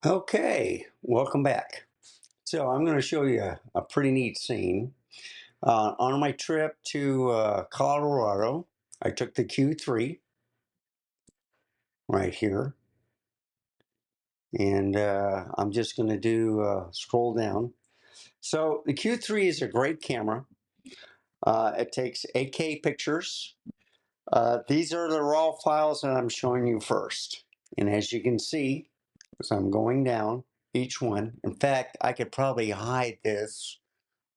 Okay, welcome back. So I'm going to show you a pretty neat scene. On my trip to Colorado, I took the Q3 right here, and I'm just going to do scroll down. So the Q3 is a great camera. It takes 8K pictures. These are the raw files that I'm showing you first. And as you can see, as I'm going down each one, in fact, I could probably hide this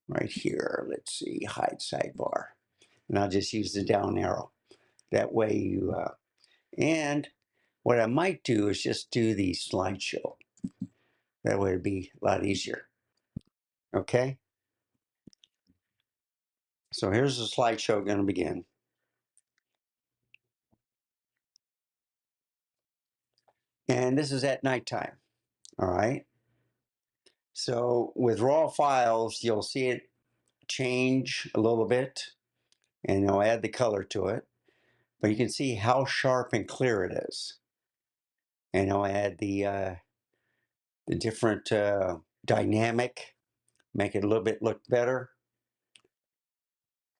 right here. Let's see, hide sidebar. And I'll just use the down arrow. That way and what I might do is just do the slideshow. That way it'd be a lot easier. Okay, so here's the slideshow going to begin. And this is at nighttime, all right? So with raw files, you'll see it change a little bit and I'll add the color to it. But you can see how sharp and clear it is. And I'll add the different dynamic, make it a little bit look better.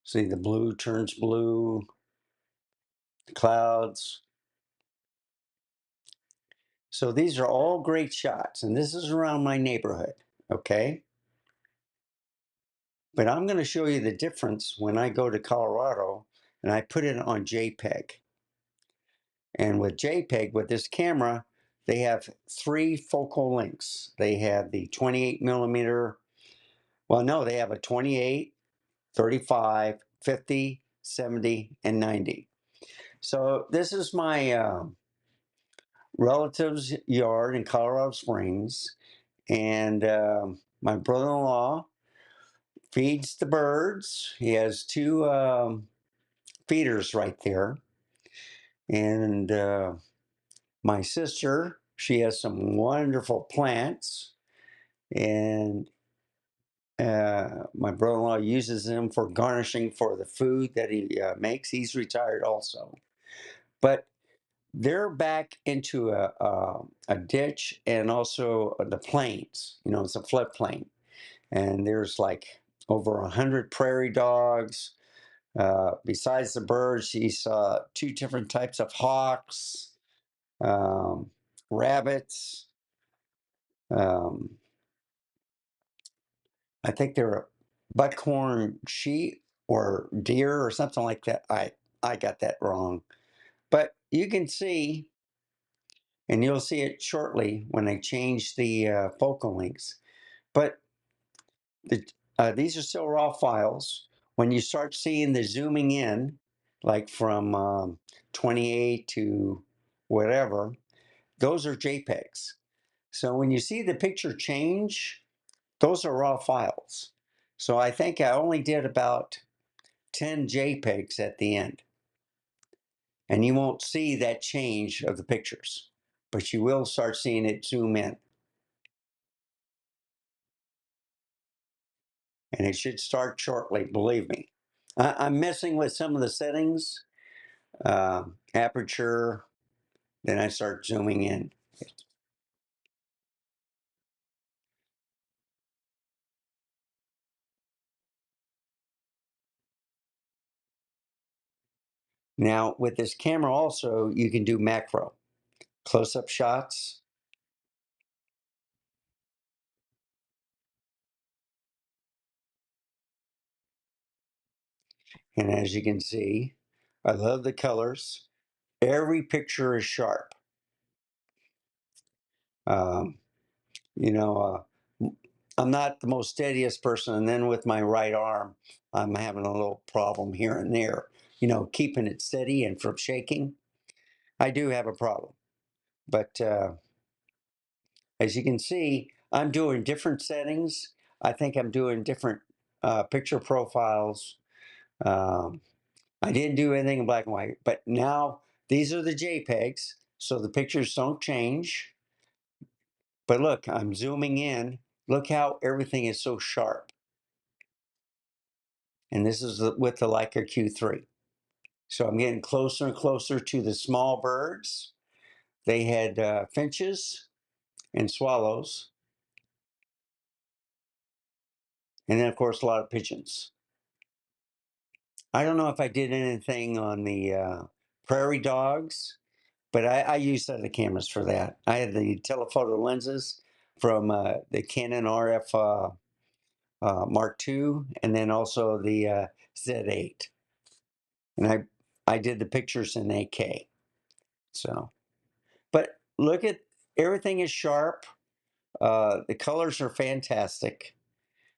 See, the blue turns blue, the clouds. So these are all great shots, and this is around my neighborhood, okay? But I'm going to show you the difference when I go to Colorado and I put it on JPEG. And with JPEG, with this camera, they have 3 focal lengths. They have the 28 millimeter, well, no, they have a 28, 35, 50, 70, and 90. So this is my relative's yard in Colorado Springs, and my brother-in-law feeds the birds. He has 2 feeders right there, and my sister, she has some wonderful plants, and my brother-in-law uses them for garnishing for the food that he makes. He's retired also, but they're back into a ditch and also the plains. You know, it's a floodplain, and there's like over 100 prairie dogs. Besides the birds, he saw 2 different types of hawks, um, rabbits. Um, I think they're buckhorn sheep or deer or something like that. I got that wrong, but you can see, and you'll see it shortly when they change the focal lengths. But these are still raw files. When you start seeing the zooming in, like from 28 to whatever, those are JPEGs. So when you see the picture change, those are raw files. So I think I only did about 10 JPEGs at the end. And you won't see that change of the pictures, but you will start seeing it zoom in. And it should start shortly, believe me. I'm messing with some of the settings, aperture, then I start zooming in. Now with this camera also, you can do macro, close-up shots. And as you can see, I love the colors. Every picture is sharp. Um, you know, I'm not the most steadiest person, and then with my right arm, I'm having a little problem here and there. You know, keeping it steady and from shaking. I do have a problem, but as you can see, I'm doing different settings. I think I'm doing different picture profiles. Um, I didn't do anything in black and white, but now these are the JPEGs, so the pictures don't change. But look, I'm zooming in. Look how everything is so sharp. And this is with the Leica Q3. So I'm getting closer and closer to the small birds. They had finches, and swallows. And then, of course, a lot of pigeons. I don't know if I did anything on the prairie dogs, but I used other cameras for that. I had the telephoto lenses from the Canon RF Mark II, and then also the Z8. And I did the pictures in 8K. So, but look at, everything is sharp. The colors are fantastic,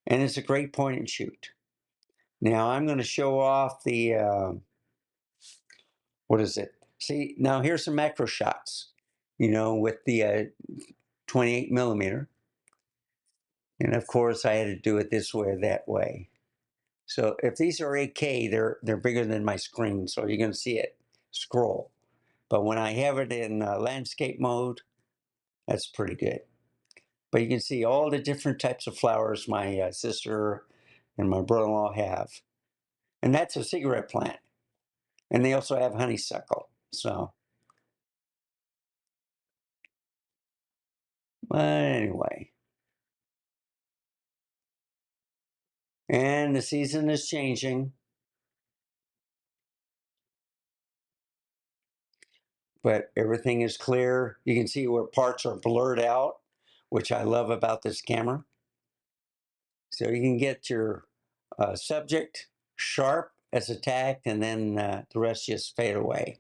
and it's a great point and shoot. Now I'm going to show off the, what is it? See, now here's some macro shots, with the 28 millimeter. And of course I had to do it this way or that way. So if these are 8K, they're bigger than my screen, so you're going to see it scroll. But when I have it in landscape mode, that's pretty good. But you can see all the different types of flowers my sister and my brother-in-law have. And that's a cigarette plant. And they also have honeysuckle. So, but anyway. And the season is changing. But everything is clear. You can see where parts are blurred out, which I love about this camera. So you can get your subject sharp as attacked, and then the rest just fade away.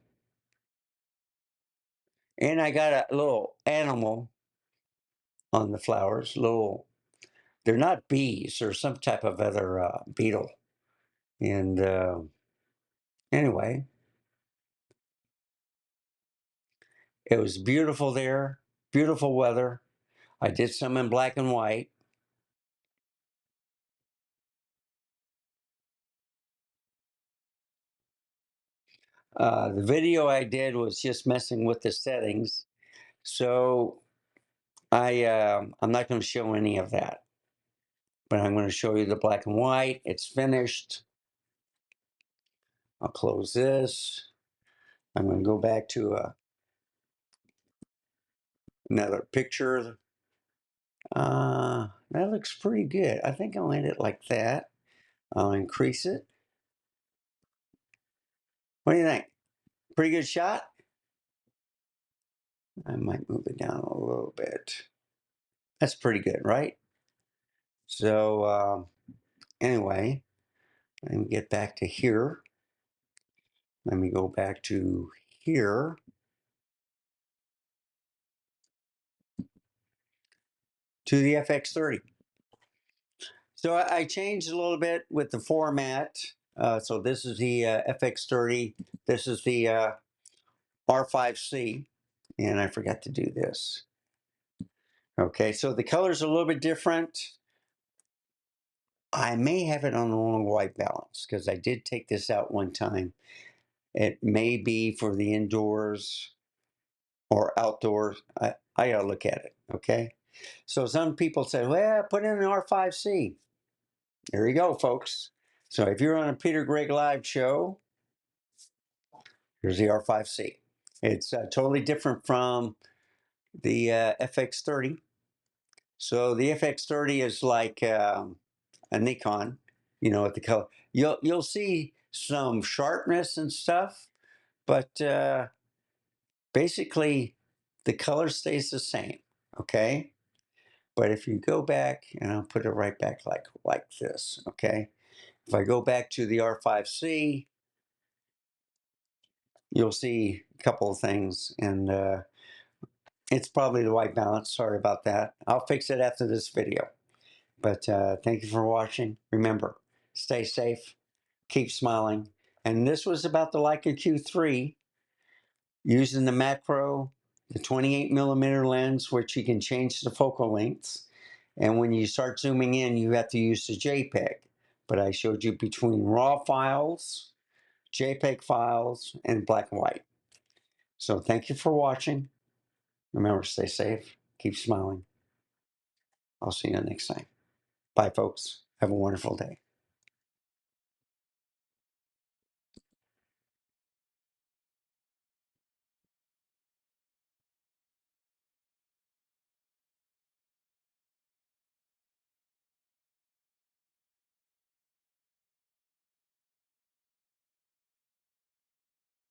And I got a little animal on the flowers, they're not bees, they're some type of other beetle. And anyway, it was beautiful there, beautiful weather. I did some in black and white. The video I did was just messing with the settings. So I'm not going to show any of that. But I'm going to show you the black and white. It's finished. I'll close this. I'm going to go back to another picture. That looks pretty good. I think I'll end it like that. I'll increase it. What do you think? Pretty good shot? I might move it down a little bit. That's pretty good, right? So anyway, let me get back to here. Let me go back to here. To the FX30. So I changed a little bit with the format. So this is the FX30. This is the R5C. And I forgot to do this. Okay, so the color's a little bit different. I may have it on the wrong white balance because I did take this out one time. It may be for the indoors or outdoors. I gotta look at it, okay? So some people say, well, put in an R5C. There you go, folks. So if you're on a Peter Gregg live show, here's the R5C. It's totally different from the FX30. So the FX30 is like a Nikon, with the color. You'll see some sharpness and stuff, but basically the color stays the same, okay? But if you go back, and I'll put it right back like this, okay? If I go back to the R5C, you'll see a couple of things, and it's probably the white balance. Sorry about that. I'll fix it after this video. But thank you for watching. Remember, stay safe, keep smiling. And this was about the Leica Q3, using the macro, the 28 millimeter lens, which you can change the focal lengths. And when you start zooming in, you have to use the JPEG. But I showed you between RAW files, JPEG files, and black and white. So thank you for watching. Remember, stay safe, keep smiling. I'll see you next time. Bye, folks. Have a wonderful day.